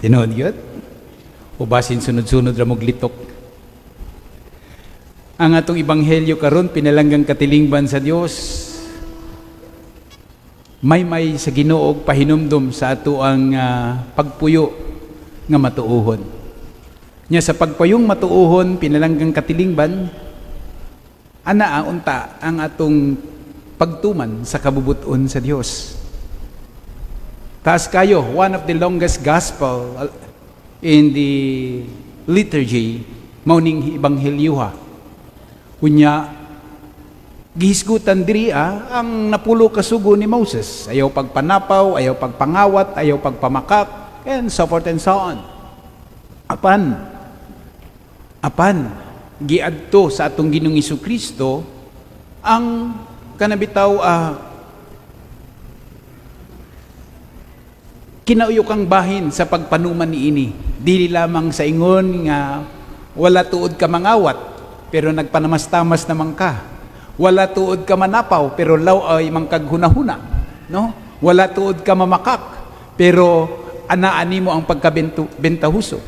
Tinood yun? Ubasin sunod-sunod ra litok. Ang atong ibanghelyo karon pinalanggang katilingban sa Dios. May sa Ginoo og pahinumdom sa ato ang pagpuyo nga matuuhon. Nya sa pagpayong matuuhon pinalanggang katilingban, ana unta ang atong pagtuman sa kabubuton sa Dios. Taas kayo, one of the longest gospel in the liturgy, mauning ibanghelyuha. Unya, gihisgutan diri ang napulo kasugo ni Moses. Ayaw pagpanapaw, ayaw pagpangawat, ayaw pagpamakak, and so forth and so on. Apan, giadto sa atong Ginoong Jesucristo ang kanabitaw kinauyokang bahin sa pagpanuman niini. Dili lamang sa ingon nga wala tuod ka mangawat pero nagpanamastamas naman ka. Wala tuod ka manapaw pero law ay mangkaghunahuna, no? Wala tuod ka mamakak pero anaani mo ang pagkabentahuso.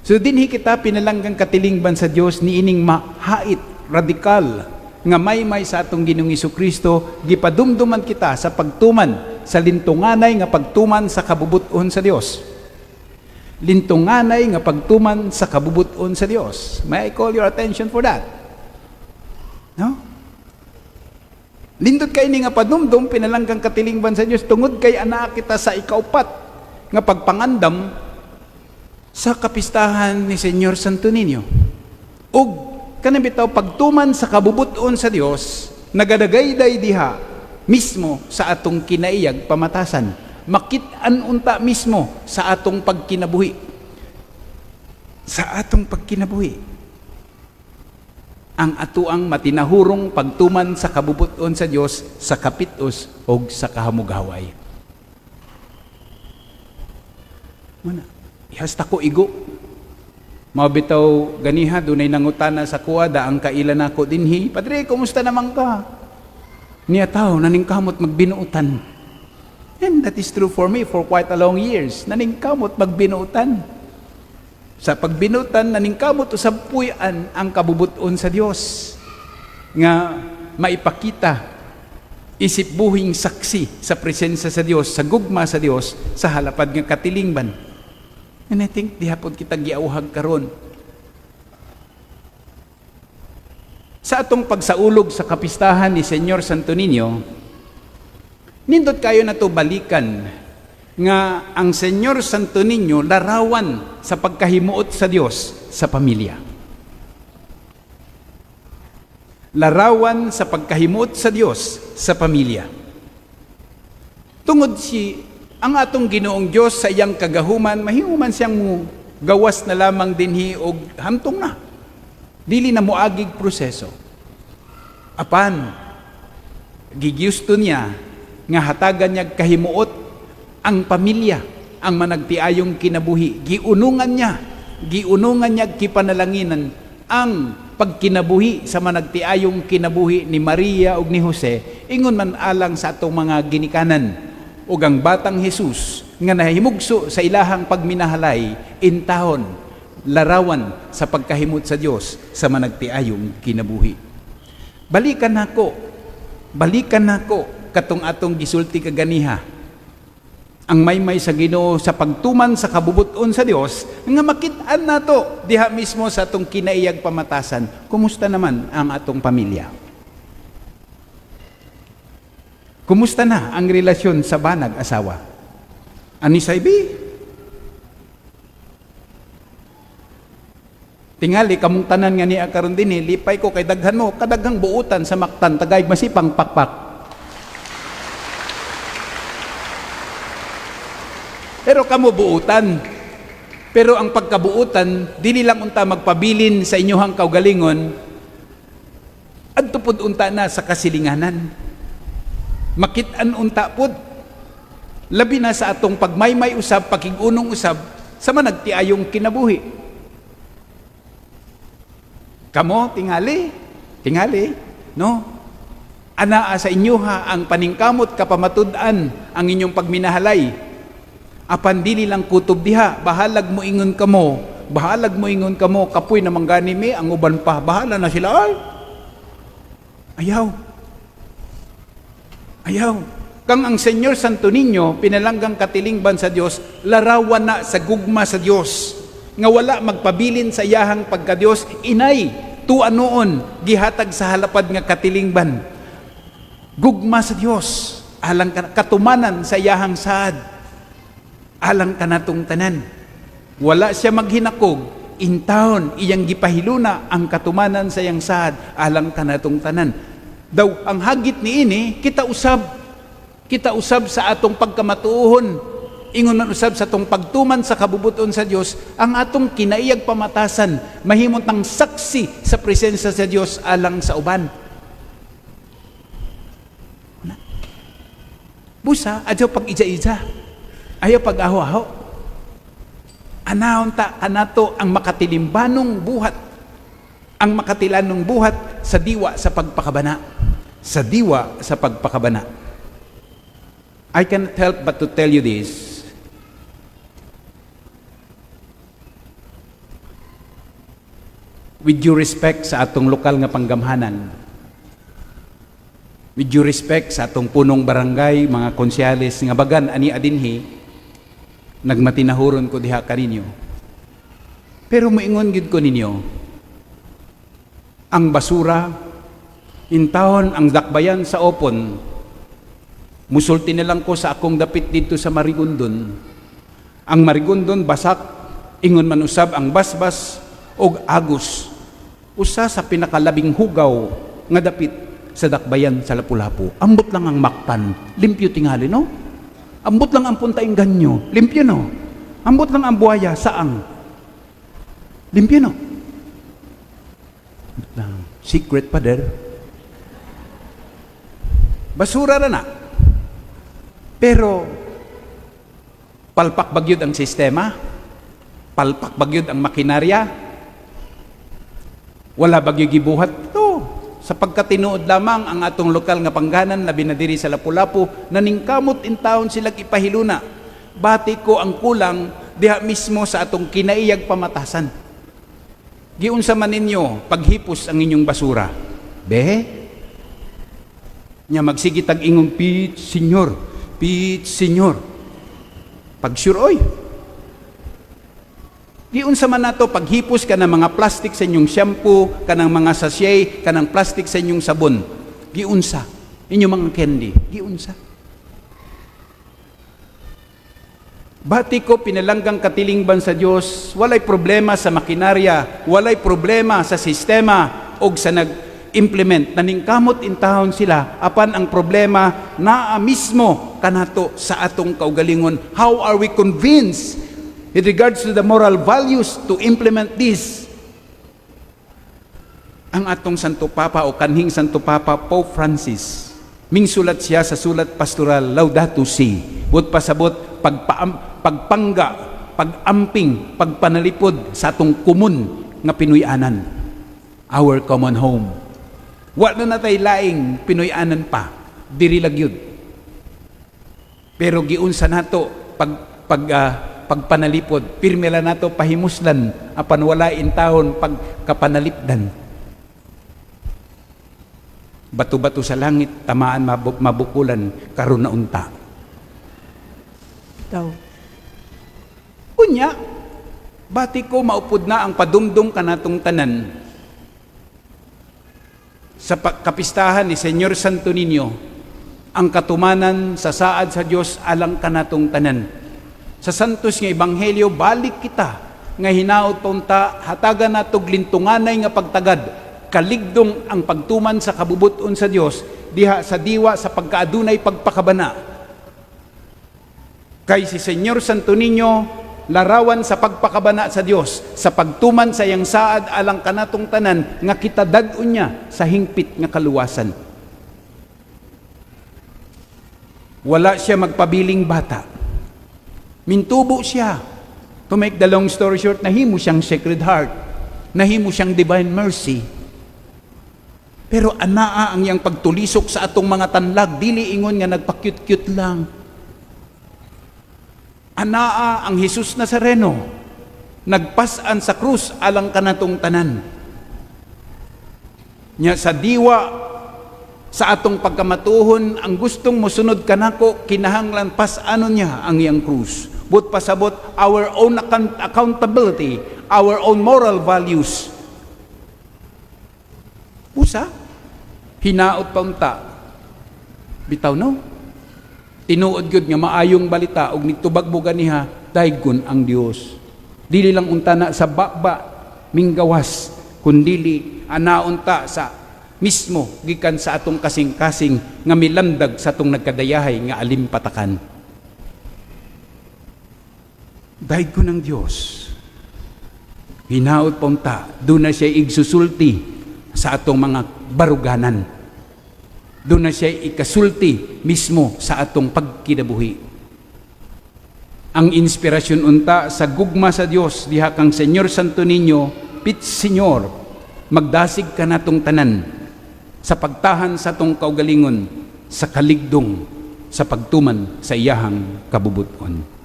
So dinhi kita pinalanggang katilingban sa Dios niining mahait radikal nga may sa atong Ginoong Jesucristo, gipadumduman kita sa pagtuman sa lintunganay nga pagtuman sa kabubuton sa Dios. Lintunganay nga pagtuman sa kabubuton sa Dios. May I call your attention for that? No? Lindot kay ni nga padumdum pinalanggang katilingban sa Dios tungod kay ana kita sa ikaupat nga pagpangandam sa kapistahan ni Señor Santo Niño. Ug kanang bitaw pagtuman sa kabubuton sa Dios nagadagayday diha mismo sa atong kinaiyag pamatasan, makit-an unta mismo sa atong pagkinabuhi, ang atuang matinahurong pagtuman sa kabubuton sa Dios sa kapitos o sa kahamugaway. Muna ihasta ko igo mabitaw ganiha, dunay nangutana sa kuwada ang kaila nako dinhi, Padre, kumusta naman ka? Niya tao, naningkamot magbinuutan. And that is true for me for quite a long years. Naningkamot magbinuutan. Sa pagbinuutan, naningkamot usab puy-an ang kabubuton sa Dios nga maipakita isip buhing saksi sa presensya sa Dios, sa gugma sa Dios, sa halapad nga katilingban. And I think dihapon kita giauhag karon sa atong pagsaulog sa kapistahan ni Señor Santo Niño. Nindot kayo na to balikan nga ang Señor Santo Niño larawan sa pagkahimuot sa Dios sa pamilya. Larawan sa pagkahimuot sa Dios sa pamilya. Tungod ang atong Ginoong Dios sa iyang kagahuman, mahiuman siyang gawas na lamang dinhi og hantong na. Dili na moagig proseso. Apan, gigyusto niya nga hatagan niya kahimuot ang pamilya, ang managtiayong kinabuhi. Giunungan niya kipanalanginan ang pagkinabuhi sa managtiayong kinabuhi ni Maria ug ni Jose, ingon man alang sa atong mga ginikanan. Ug ang batang Jesus nga nahimugso sa ilahang pagminahalay intahon larawan sa pagkahimot sa Dios sa managtiayong kinabuhi. Balikan nako katong atong gisulti kaganiha. Ang may sa Ginoo sa pagtuman sa kabubuton sa Dios nga makit-an nato diha mismo sa atong kinaiyag pamatasan. Kumusta naman ang atong pamilya? Kumusta na ang relasyon sa banag asawa? Ani saybi? Tingali kamong tanan nga niya karon dinhi, lipay ko kay daghan mo kadaghang buutan sa maktan tagay masipang pakpak. Pero kamo buutan. Pero ang pagkabuutan dili lang unta magpabilin sa inyohang kaugalingon adto pud unta na sa kasilinganan. Makit-an unta pud labi na sa atong pagmaymay usab pakig-unong usab sa managtiayong kinabuhi. Kamo tingali no, Anaa sa inyo ha ang paningkamot kapamatud-an ang inyong pagminahalay. Apan dili lang kutob diha, bahalag mo ingon kamo, kapoy na manggani mi, ang uban pa, bahala na sila. Ay, ayaw. Kang ang Senyor Santo Niño, pinalanggang katilingban sa Dios, larawan na sa gugma sa Dios. Nga wala magpabilin sa iyahang pagka-Dios, inay, tuanoon, gihatag sa halapad nga katilingban. Gugma sa Dios, alang katumanan sa iyahang saad, alang kanatong tanan. Wala siya maghinakog, intawon, iyang gipahiluna ang katumanan sa iyang saad, alang kanatong tanan. Daw, ang hagit ni ini, kita usab sa atong pagkamatuhon, ingon man usab sa atong pagtuman sa kabubuton sa Dios, ang atong kinaiyag pamatasan, mahimot ng saksi sa presensya sa Dios alang sa uban. Busa, adyo pag ija-ija, ayaw pag-aho-aho. Anahon ta kanato ang makatilimbanong buhat, ang makatilanong buhat sa diwa sa pagpakabana. Sa diwa sa pagpakabana. I cannot help but to tell you this. With due respect sa atong lokal nga panggamhanan, with due respect sa atong punong barangay, mga konsyales nga bagan ani adinhi, nagmatinahuron ko diha kaninyo. Pero moingon gid ko ninyo, ang basura, intawon ang dakbayan sa opon, musulti na lang ko sa akong dapit dito sa Marigondon. Ang Marigondon basak, ingon man usab ang basbas og agos. Usa sa pinakalabing hugaw nga dapit sa dakbayan sa Lapu-Lapu. Ambot lang ang makpan, limpyo tingali, no? Ambot lang ang puntaing ganyo, limpyo, no? Ambot lang ang buhaya, saang? Limpyo, no? Secret pa der. Basura na. Pero, palpak bagyod ang sistema, palpak bagyod ang makinarya, wala bagyod gibuhat ito. Sapagkat tinuod lamang ang atong lokal nga pangganan labi na diri sa Lapu-Lapu, naningkamot in taon sila ipahiluna. Bati ko ang kulang diha mismo sa atong kinaiyag pamatasan. Giunsa man ninyo paghipos ang inyong basura. Nya magsigit ang ingong Pete Senyor. Pag sure, oy. Giunsa man nato paghipos ka ng mga plastic sa inyong shampoo, kanang mga sachet, kanang plastic sa inyong sabon. Giunsa. Inyong mga candy. Giunsa. Bati ko pinalanggang katilingban sa Dios, walay problema sa makinarya, walay problema sa sistema, og sa implement, naningkamot intahon sila, apan ang problema naa mismo kanato sa atong kaugalingon. How are we convinced with regards to the moral values to implement this? Ang atong Santo Papa o kanhing Santo Papa Pope Francis, mingsulat siya sa sulat pastoral Laudato Si, but pasabot pagpangga, pagamping, pagpanalipod sa atong kumun nga Pinoyanan, our common home. Wala na tayo laing Pinoyanan pa, diri lagyud. Pero giunsa nato pagpanalipod, pirmila nato pahimuslan, apan wala intahon pagkapanalipdan. Bato-bato sa langit, tamaan mabukulan, karon na unta. Unya, bati ko maupod na ang padumdum kanatong tanan sa kapistahan ni Senyor Santo Niño, ang katumanan sa saad sa Dios alang kanatong tanan. Sa santos nga ebanghelyo, balik kita nga hinaot punta, hatagan natog lintunganay nga pagtagad, kaligdong ang pagtuman sa kabubuton sa Dios, diha sa diwa sa pagkaadunay pagpakabana. Kay si Senyor Santo Niño, larawan sa pagpakabana sa Dios, sa pagtuman sa iyang saad alang kanatong tanan, nga kita dag-on niya sa hingpit nga kaluwasan. Wala siya magpabiling bata. Mintubo siya. To make the long story short, nahimo siyang Sacred Heart. Nahimo siyang Divine Mercy. Pero anaa ang iyang pagtulisok sa atong mga tanlag, dili ingon nga nagpakyut-kyut lang. Anaa ang Jesus Nazareno, nagpasan sa krus alang kanatong tanan. Nya sa diwa sa atong pagkamatuhon, ang gustong mosunod kanako, kinahanglan pasanon niya ang iyang krus. But pasabot our own accountability, our own moral values. Usa, hinaot pa unta. Bitaw no? Tinuod gyud nga maayong balita og nitubag mo ganiha, daygon ang Dios. Dili lang unta na sa baba minggawas, kundili anaunta sa mismo gikan sa atong kasing-kasing nga milandag sa atong nagkadayahay nga alimpatakan. Dahil ko ng Diyos, hinaot pa unta, doon na siya igsusulti sa atong mga baruganan. Doon na siya ikasulti mismo sa atong pagkinabuhi. Ang inspirasyon unta sa gugma sa Dios diha kang Senyor Santo Niño, Pit Senyor, magdasig ka natong tanan sa pagtahan sa atong kaugalingon, sa kaligdong, sa pagtuman sa iyahang kabubuton.